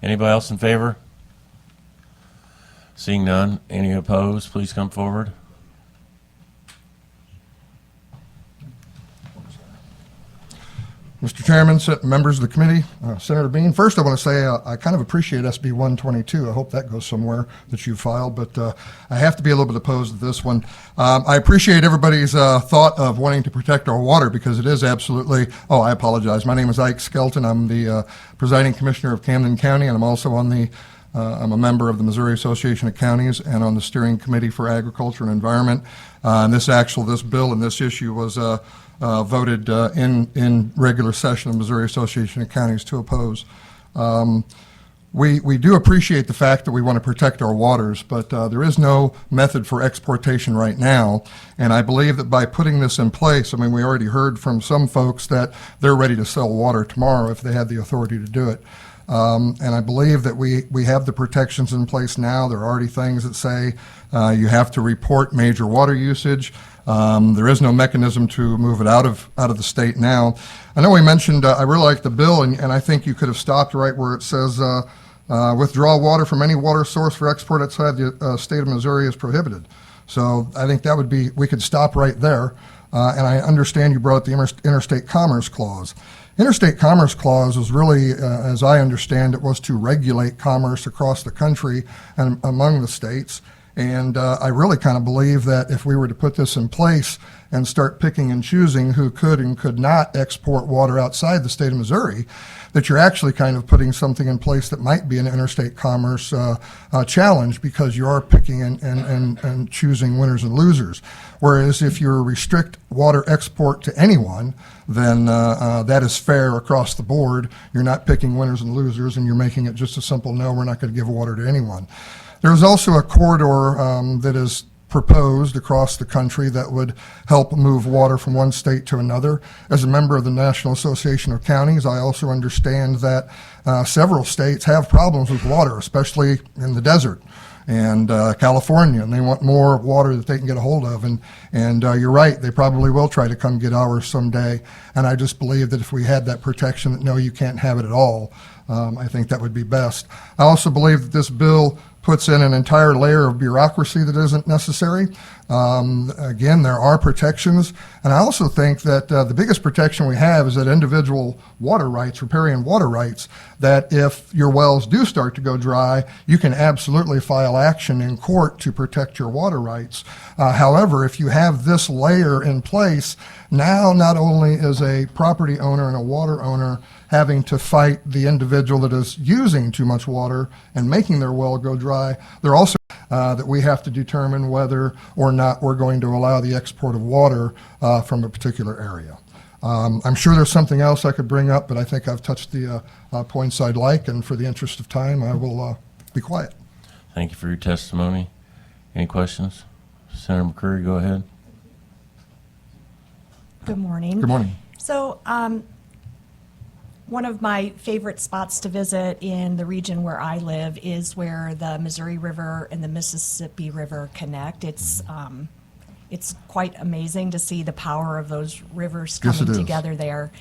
Anybody else in favor? Seeing none, any opposed, please come forward. Mr. Chairman, members of the committee, Senator Bean, first I want to say I kind of appreciate SB 122. I hope that goes somewhere that you filed, but I have to be a little bit opposed to this one. I appreciate everybody's thought of wanting to protect our water because it is absolutely, oh, I apologize. My name is Ike Skelton. I'm the presiding commissioner of Camden County, and I'm also on the I'm a member of the Missouri Association of Counties and on the steering committee for agriculture and environment. And this bill and this issue was voted in regular session of the Missouri Association of Counties to oppose. We do appreciate the fact that we want to protect our waters, but there is no method for exportation right now. And I believe that by putting this in place, I mean, we already heard from some folks that they're ready to sell water tomorrow if they had the authority to do it. And I believe that we have the protections in place now. There are already things that say you have to report major water usage. There is no mechanism to move it out of the state now. I know we mentioned, I really like the bill, and I think you could have stopped right where it says withdraw water from any water source for export outside the state of Missouri is prohibited. So I think that would be, we could stop right there. And I understand you brought up the Interstate Commerce Clause. Interstate Commerce Clause was really, as I understand it, was to regulate commerce across the country and among the states. And I really kind of believe that if we were to put this in place and start picking and choosing who could and could not export water outside the state of Missouri, that you're actually kind of putting something in place that might be an interstate commerce challenge because you are picking and choosing winners and losers. Whereas if you restrict water export to anyone, then that is fair across the board. You're not picking winners and losers, and you're making it just a simple no, we're not going to give water to anyone. There's also a corridor that is proposed across the country that would help move water from one state to another. As a member of the National Association of Counties, I also understand that several states have problems with water, especially in the desert and California, and they want more water that they can get a hold of. And you're right, they probably will try to come get ours someday. And I just believe that if we had that protection that no, you can't have it at all, I think that would be best. I also believe that this bill puts in an entire layer of bureaucracy that isn't necessary. Again, there are protections, and I also think that the biggest protection we have is that individual water rights, riparian water rights, that if your wells do start to go dry, you can absolutely file action in court to protect your water rights. However, if you have this layer in place, now not only is a property owner and a water owner having to fight the individual that is using too much water and making their well go dry, they're also that we have to determine whether or not we're going to allow the export of water from a particular area. I'm sure there's something else I could bring up, but I think I've touched the points I'd like, and for the interest of time, I will be quiet. Thank you for your testimony. Any questions? Senator McCreary, go ahead. Good morning. Good morning. So one of my favorite spots to visit in the region where I live is where the Missouri River and the Mississippi River connect. It's quite amazing to see the power of those rivers coming together there.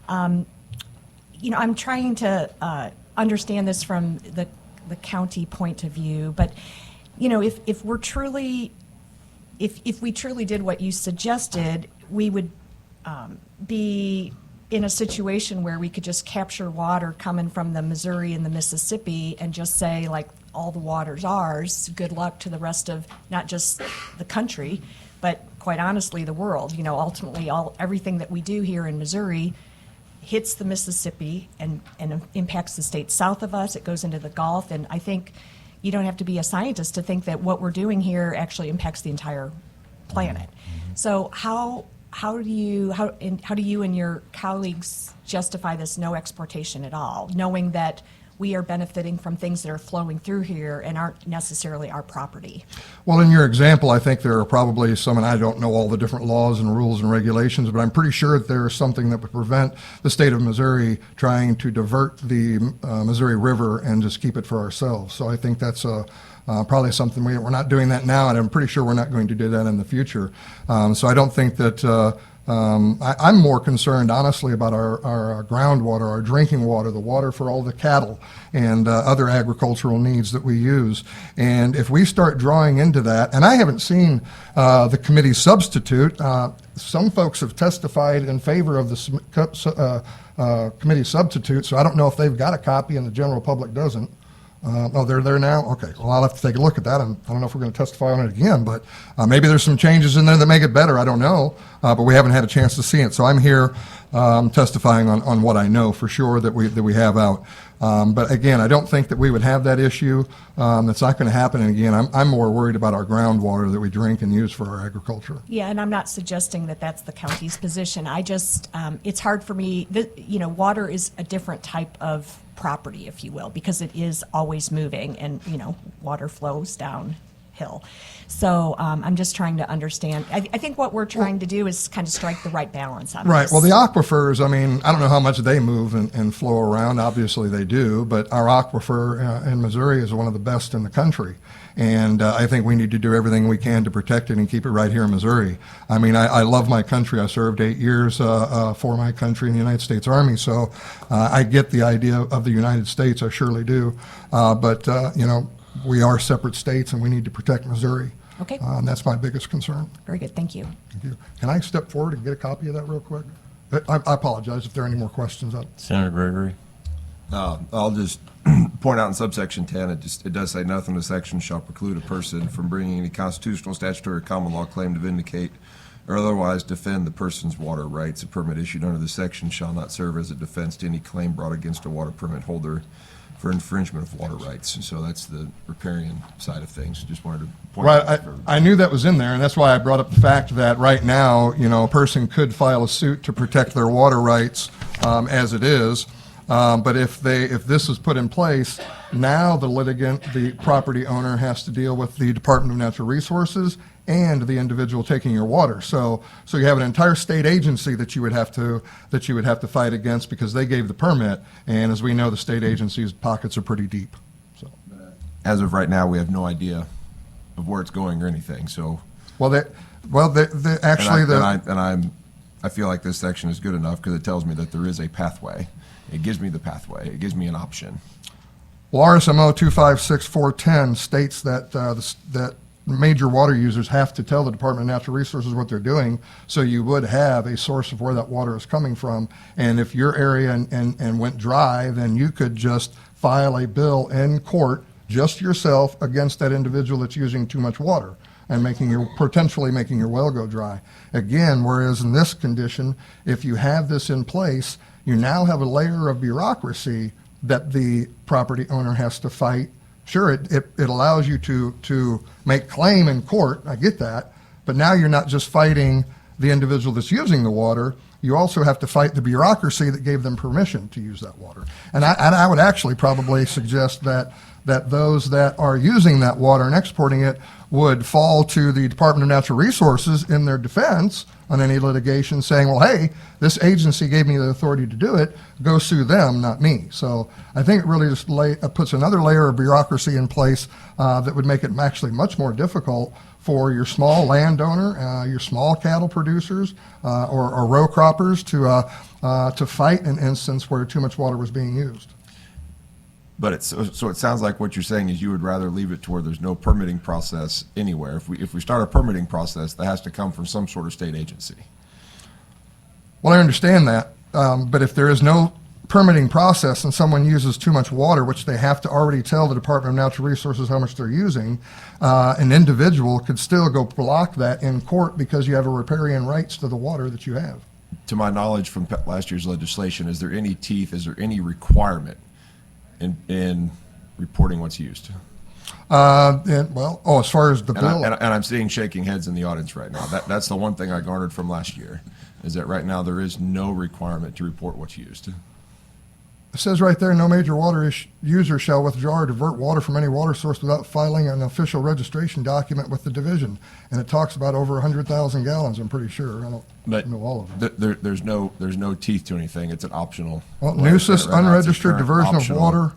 You know, I'm trying to understand this from the county point of view, but you know, if we truly did what you suggested, we would be in a situation where we could just capture water coming from the Missouri and the Mississippi and just say, like, all the water's ours, good luck to the rest of not just the country, but quite honestly, the world. You know, ultimately, everything that we do here in Missouri hits the Mississippi and impacts the states south of us. It goes into the Gulf, and I think you don't have to be a scientist to think that what we're doing here actually impacts the entire planet. So how do you and your colleagues justify this no exportation at all, knowing that we are benefiting from things that are flowing through here and aren't necessarily our property? Well, in your example, I think there are probably some, and I don't know all the different laws and rules and regulations, but I'm pretty sure that there is something that would prevent the state of Missouri trying to divert the Missouri River and just keep it for ourselves. So I think that's probably something we're not doing that now, and I'm pretty sure we're not going to do that in the future. So I don't think that I'm more concerned, honestly, about our groundwater, our drinking water, the water for all the cattle and other agricultural needs that we use. And if we start drawing into that, and I haven't seen the committee substitute, some folks have testified in favor of the committee substitute, so I don't know if they've got a copy and the general public doesn't. Oh, they're there now? Okay. Well, I'll have to take a look at that. I don't know if we're going to testify on it again, but maybe there's some changes in there that make it better. I don't know, but we haven't had a chance to see it. So I'm here testifying on what I know for sure that we have out. But again, I don't think that we would have that issue. That's not going to happen. And again, I'm more worried about our groundwater that we drink and use for our agriculture. Yeah, and I'm not suggesting that that's the county's position. I just, it's hard for me, water is a different type of property, if you will, because it is always moving and, water flows downhill. So I'm just trying to understand. I think what we're trying to do is kind of strike the right balance on Right. this. Well, the aquifers, I mean, I don't know how much they move and flow around. Obviously they do, but our aquifer in Missouri is one of the best in the country. And I think we need to do everything we can to protect it and keep it right here in Missouri. I mean, I love my country. I served 8 years for my country in the United States Army, so I get the idea of the United States. I surely do. But we are separate states, and we need to protect Missouri. Okay. And that's my biggest concern. Very good. Thank you. Thank you. Can I step forward and get a copy of that real quick? I apologize if there are any more questions. Senator Gregory. I'll just point out in subsection 10, it does say nothing in the section shall preclude a person from bringing any constitutional, statutory, or common law claim to vindicate or otherwise defend the person's water rights. A permit issued under this section shall not serve as a defense to any claim brought against a water permit holder for infringement of water rights. And so that's the riparian side of things. Just wanted to point out. Right, I knew that was in there, and that's why I brought up the fact that right now, a person could file a suit to protect their water rights as it is. But if this is put in place, now the litigant, the property owner, has to deal with the Department of Natural Resources and the individual taking your water. So you have an entire state agency that you would have to fight against because they gave the permit, and as we know, the state agency's pockets are pretty deep. So, As of right now, we have no idea of where it's going or anything. So, I feel like this section is good enough because it tells me that there is a pathway. It gives me the pathway. It gives me an option. Well, RSMO 256410 states that that major water users have to tell the Department of Natural Resources what they're doing, so you would have a source of where that water is coming from. And if your area and went dry, then you could just file a bill in court, just yourself, against that individual that's using too much water and potentially making your well go dry. Again, whereas in this condition, if you have this in place, you now have a layer of bureaucracy that the property owner has to fight. Sure, it allows you to make claim in court, I get that, but now you're not just fighting the individual that's using the water, you also have to fight the bureaucracy that gave them permission to use that water. And I would actually probably suggest that those that are using that water and exporting it would fall to the Department of Natural Resources in their defense on any litigation, saying, well, hey, this agency gave me the authority to do it, go sue them, not me. So I think it really just puts another layer of bureaucracy in place that would make it actually much more difficult for your small landowner, your small cattle producers, or row croppers to fight an instance where too much water was being used. But so it sounds like what you're saying is you would rather leave it to where there's no permitting process anywhere. If we start a permitting process, that has to come from some sort of state agency. Well, I understand that, but if there is no permitting process and someone uses too much water, which they have to already tell the Department of Natural Resources how much they're using, an individual could still go block that in court because you have a riparian rights to the water that you have. To my knowledge from last year's legislation, is there any teeth, is there any requirement in reporting what's used? As far as the bill. And I'm seeing shaking heads in the audience right now. That's the one thing I garnered from last year, is that right now there is no requirement to report what's used. It says right there, no major water user shall withdraw or divert water from any water source without filing an official registration document with the division. And it talks about over 100,000 gallons, I'm pretty sure. I don't know all of them. There's no teeth to anything. It's an optional. Well, nuisance, Right now, it's a unregistered current diversion of optional water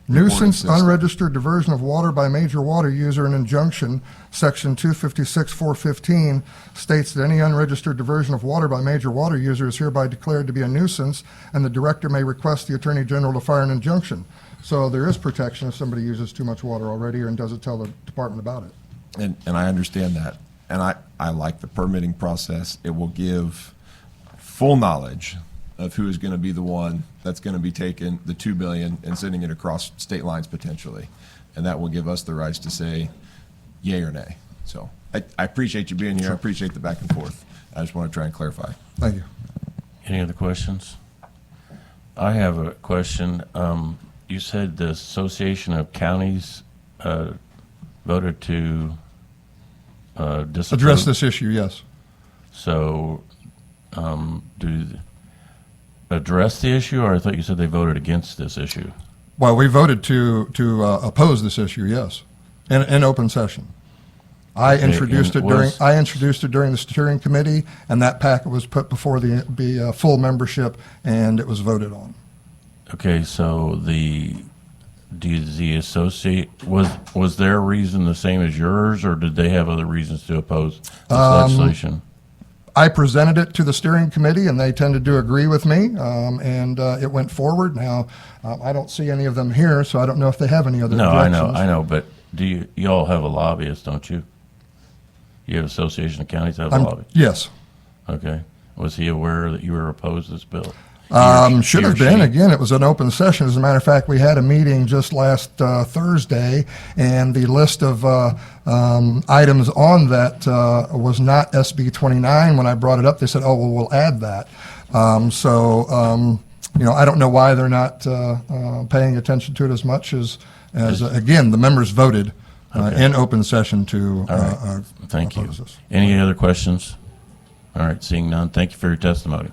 Nuisance, system. unregistered diversion of water by major water user, and injunction, section 256-415 states that any unregistered diversion of water by major water user is hereby declared to be a nuisance, and the director may request the Attorney General to fire an injunction. So there is protection if somebody uses too much water already and doesn't tell the department about it. And I understand that. And I like the permitting process. It will give full knowledge of who is going to be the one that's going to be taking the $2 billion and sending it across state lines potentially. And that will give us the rights to say yay or nay. So I appreciate you being here. I appreciate the back and forth. I just want to try and clarify. Thank you. Any other questions? I have a question. You said the Association of Counties voted to disapprove. Address this issue, yes. So, address the issue, or I thought you said they voted against this issue? Well, we voted to oppose this issue, yes, in open session. I Okay, introduced and it during was- the steering committee, and that packet was put before the full membership, and it was voted on. Okay, so was their reason the same as yours, or did they have other reasons to oppose this legislation? I presented it to the steering committee, and they tended to agree with me, and it went forward. Now, I don't see any of them here, so I don't know if they have any other No, objections. I know, but you all have a lobbyist, don't you? You have Association of Counties have a lobby. Yes. Okay. Was he aware that you were opposed to this bill? Should He or have been. she? Again, it was an open session. As a matter of fact, we had a meeting just last Thursday, and the list of items on that was not SB 29. When I brought it up, they said, "Oh, well, we'll add that." I don't know why they're not paying attention to it as much as again, the members voted Okay. in open session to All right. Thank you. oppose this. Any other questions? All right, seeing none, thank you for your testimony.